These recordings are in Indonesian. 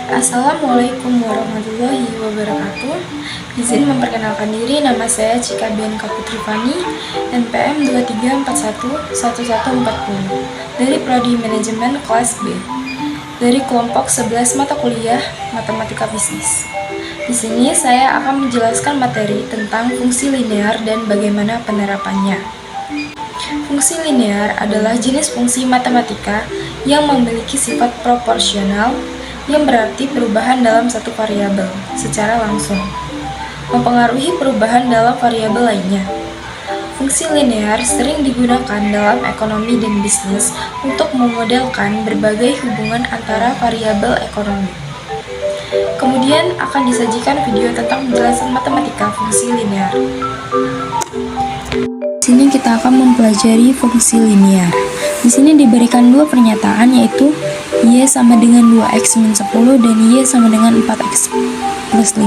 Assalamualaikum warahmatullahi wabarakatuh. Izin memperkenalkan diri, nama saya Cika Bianca Putri Fani, NPM 23411140 dari Prodi Manajemen kelas B, dari kelompok 11 mata kuliah Matematika Bisnis. Di sini saya akan menjelaskan materi tentang fungsi linear dan bagaimana penerapannya. Fungsi linear adalah jenis fungsi matematika yang memiliki sifat proporsional, yang berarti perubahan dalam satu variabel secara langsung mempengaruhi perubahan dalam variabel lainnya. Fungsi linear sering digunakan dalam ekonomi dan bisnis untuk memodelkan berbagai hubungan antara variabel ekonomi. Kemudian akan disajikan video tentang penjelasan matematika fungsi linear. Di sini kita akan mempelajari fungsi linear. Di sini diberikan dua pernyataan, yaitu Y sama dengan 2x min 10 dan Y sama dengan 4x plus 5.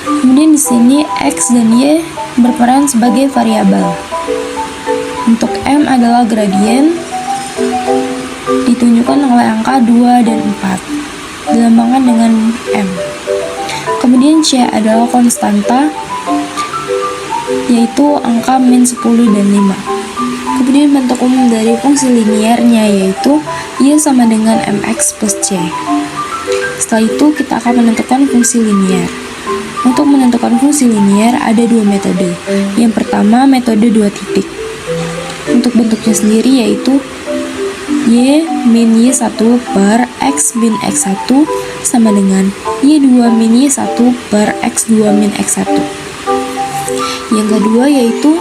Kemudian di sini X dan Y berperan sebagai variabel. Untuk M adalah gradien, ditunjukkan oleh angka 2 dan 4, dilambangkan dengan M. Kemudian C adalah konstanta, yaitu angka min 10 dan 5. Kemudian bentuk umum dari fungsi linearnya yaitu Y sama dengan mx plus c. Setelah itu kita akan menentukan fungsi linear. Untuk menentukan fungsi linear ada dua metode. Yang pertama metode 2 titik. Untuk bentuknya sendiri yaitu Y min Y1 per X min X1 sama dengan Y2 min Y1 per X2 min X1. Yang kedua yaitu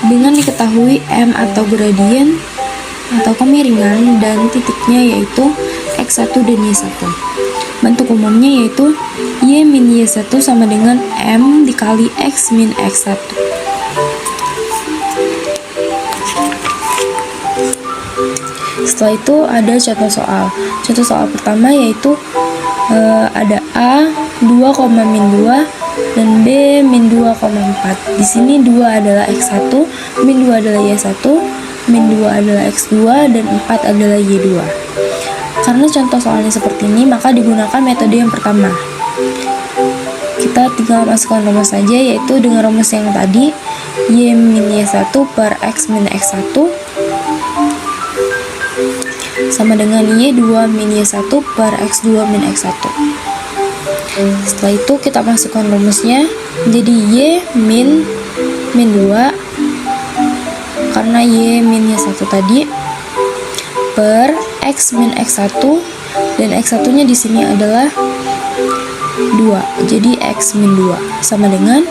dengan diketahui M atau gradien atau kemiringan dan titiknya yaitu X1 dan Y1. Bentuk umumnya yaitu Y min Y1 sama dengan M dikali X min X1. Setelah itu ada contoh soal. Contoh soal pertama yaitu ada A 2, min 2 dan B min 2,4. Di sini 2 adalah X1, min 2 adalah Y1, min 2 adalah X2, dan 4 adalah Y2. Karena contoh soalnya seperti ini, maka digunakan metode yang pertama. Kita tinggal masukkan rumus saja, yaitu dengan rumus yang tadi, Y min Y1 per X min X1 sama dengan Y2 min Y1 per X2 min X1. Setelah itu kita masukkan rumusnya, jadi Y min 2 karena Y min Y1 tadi per X min X1 dan X1 nya di sini adalah 2, jadi X min 2 sama dengan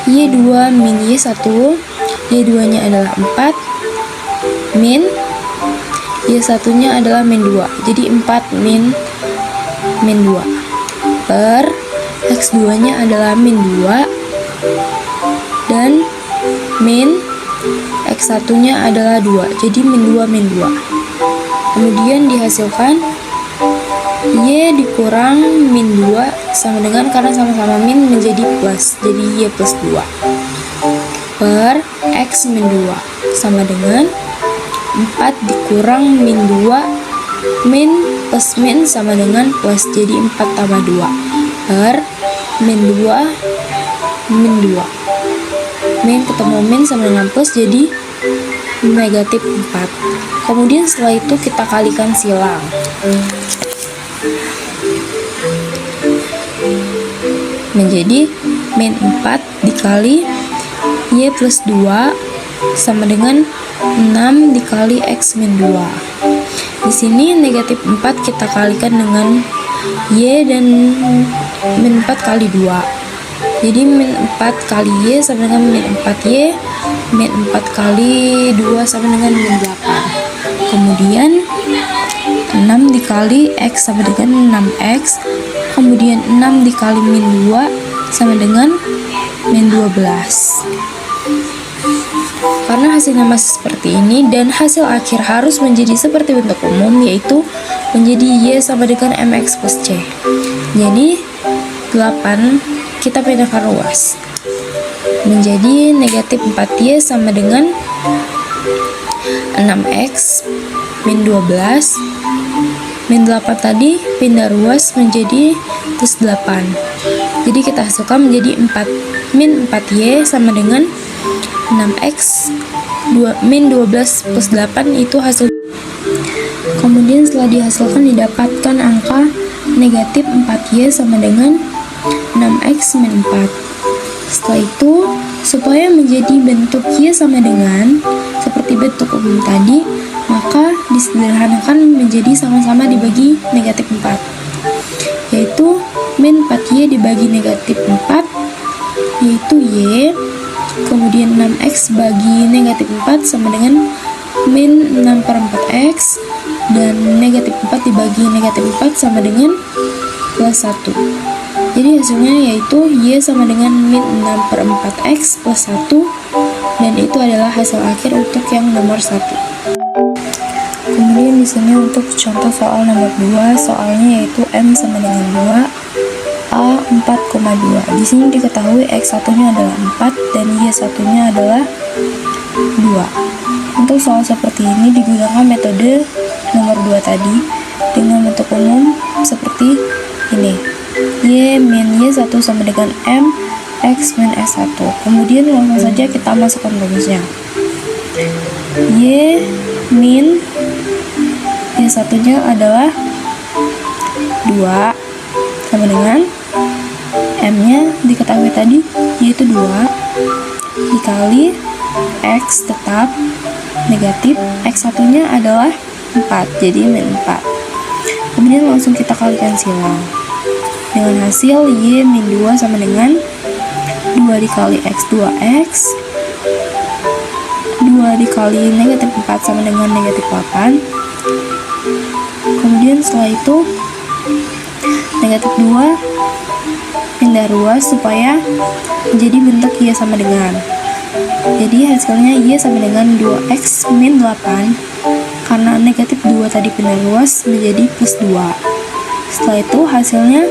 Y2 min Y1, Y2 nya adalah 4 min Y1 nya adalah min 2, jadi 4 min 2 per X2 nya adalah min 2 dan min X1 nya adalah 2, jadi min 2 min 2. Kemudian dihasilkan Y dikurang min 2 sama dengan, karena sama-sama min menjadi plus, jadi Y plus 2 per X min 2 sama dengan 4 dikurang min 2 min plus min sama dengan plus, jadi 4 tambah 2 per min 2 min 2. Min ketemu min sama dengan plus, jadi negatif 4. Kemudian setelah itu kita kalikan silang. Menjadi min 4 dikali Y plus 2 sama dengan 6 dikali X min 2. Di sini negatif 4 kita kalikan dengan Y dan min 4 kali 2. Jadi min 4 kali Y sama dengan min 4Y, min 4 kali 2 sama dengan min 8. Kemudian 6 dikali X sama dengan 6X. Kemudian 6 dikali min 2 sama dengan min 12. Karena hasilnya masih seperti ini dan hasil akhir harus menjadi seperti bentuk umum, yaitu menjadi Y sama dengan MX plus C. Jadi 8 kita pindahkan ruas menjadi negatif 4Y sama dengan 6X min 12 min 8 tadi pindah ruas menjadi plus 8. Jadi kita hasilkan menjadi 4 min 4Y sama dengan 6X min 12 plus 8 itu hasil. Kemudian setelah dihasilkan didapatkan angka negatif 4Y sama dengan 6X min 4. Setelah itu, supaya menjadi bentuk Y sama dengan seperti bentuk umum tadi, maka disederhanakan menjadi sama-sama dibagi negatif 4, yaitu min 4Y dibagi negatif 4, yaitu Y. Kemudian 6X bagi negatif 4 sama dengan min 6 per 4X, dan negatif 4 dibagi negatif 4 sama dengan plus 1. Jadi hasilnya yaitu Y sama dengan min 6 per 4X plus 1, dan itu adalah hasil akhir untuk yang nomor 1. Kemudian di sini untuk contoh soal nomor 2, soalnya yaitu M sama dengan 2, A 4,2. Di sini diketahui X1-nya adalah 4 dan Y1-nya adalah 2. Untuk soal seperti ini digunakan metode nomor 2 tadi dengan bentuk umum seperti ini. Y min Y1 sama dengan M X min S1. Kemudian langsung saja kita masukkan rumusnya. Y min Y1-nya adalah 2 sama dengan M-nya diketahui tadi yaitu 2 dikali X tetap negatif, X1-nya adalah 4, jadi min 4. Kemudian langsung kita kalikan silang dengan hasil Y min 2 sama dengan 2 dikali X 2X, 2 dikali negatif 4 sama dengan negatif 8. Kemudian setelah itu negatif 2 pindah ruas supaya menjadi bentuk Y sama dengan. Jadi hasilnya Y sama dengan 2X min 8, karena negatif 2 tadi pindah ruas menjadi plus 2. Setelah itu hasilnya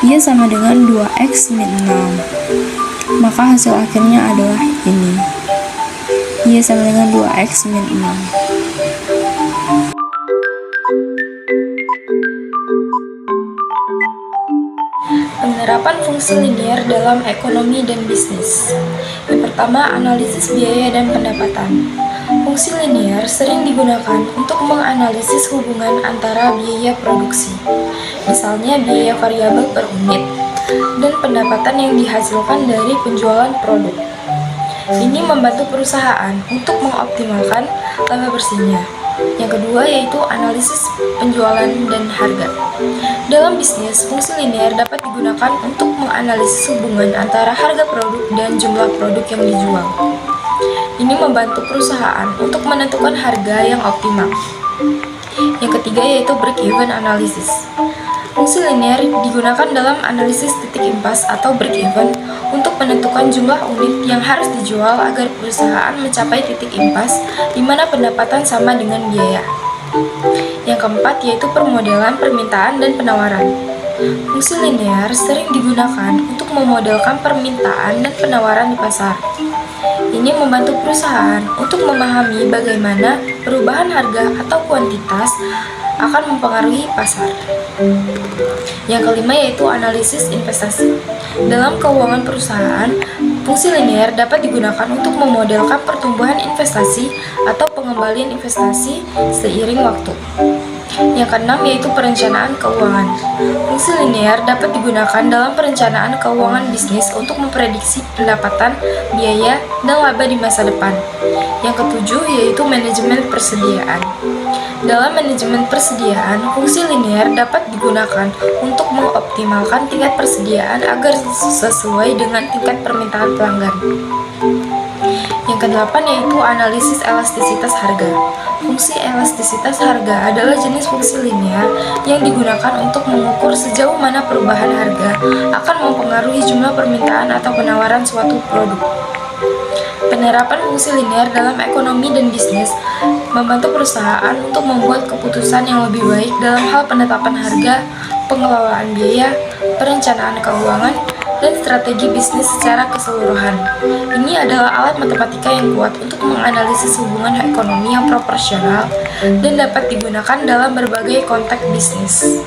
Y sama dengan 2X min 6, maka hasil akhirnya adalah ini, Y sama dengan 2X min 6. Penerapan fungsi linier dalam ekonomi dan bisnis. Yang pertama, analisis biaya dan pendapatan. Fungsi linier sering digunakan untuk menganalisis hubungan antara biaya produksi, misalnya biaya variabel per unit, dan pendapatan yang dihasilkan dari penjualan produk. Ini membantu perusahaan untuk mengoptimalkan laba bersihnya. Yang kedua yaitu analisis penjualan dan harga. Dalam bisnis, fungsi linier dapat digunakan untuk menganalisis hubungan antara harga produk dan jumlah produk yang dijual. Ini membantu perusahaan untuk menentukan harga yang optimal. Yang ketiga yaitu break-even analysis. Fungsi linier digunakan dalam analisis titik impas atau break-even untuk menentukan jumlah unit yang harus dijual agar perusahaan mencapai titik impas di mana pendapatan sama dengan biaya. Yang keempat yaitu permodelan permintaan dan penawaran. Fungsi linier sering digunakan untuk memodelkan permintaan dan penawaran di pasar. Ini membantu perusahaan untuk memahami bagaimana perubahan harga atau kuantitas akan mempengaruhi pasar. Yang kelima yaitu analisis investasi. Dalam keuangan perusahaan, fungsi linier dapat digunakan untuk memodelkan pertumbuhan investasi atau pengembalian investasi seiring waktu. Yang keenam yaitu perencanaan keuangan. Fungsi linier dapat digunakan dalam perencanaan keuangan bisnis untuk memprediksi pendapatan, biaya, dan laba di masa depan. Yang ketujuh yaitu manajemen persediaan. Dalam manajemen persediaan, fungsi linier dapat digunakan untuk mengoptimalkan tingkat persediaan agar sesuai dengan tingkat permintaan pelanggan. Yang kedelapan yaitu analisis elastisitas harga. Fungsi elastisitas harga adalah jenis fungsi linier yang digunakan untuk mengukur sejauh mana perubahan harga akan mempengaruhi jumlah permintaan atau penawaran suatu produk. Penerapan fungsi linear dalam ekonomi dan bisnis membantu perusahaan untuk membuat keputusan yang lebih baik dalam hal penetapan harga, pengelolaan biaya, perencanaan keuangan, dan strategi bisnis secara keseluruhan. Ini adalah alat matematika yang kuat untuk menganalisis hubungan ekonomi yang proporsional dan dapat digunakan dalam berbagai konteks bisnis.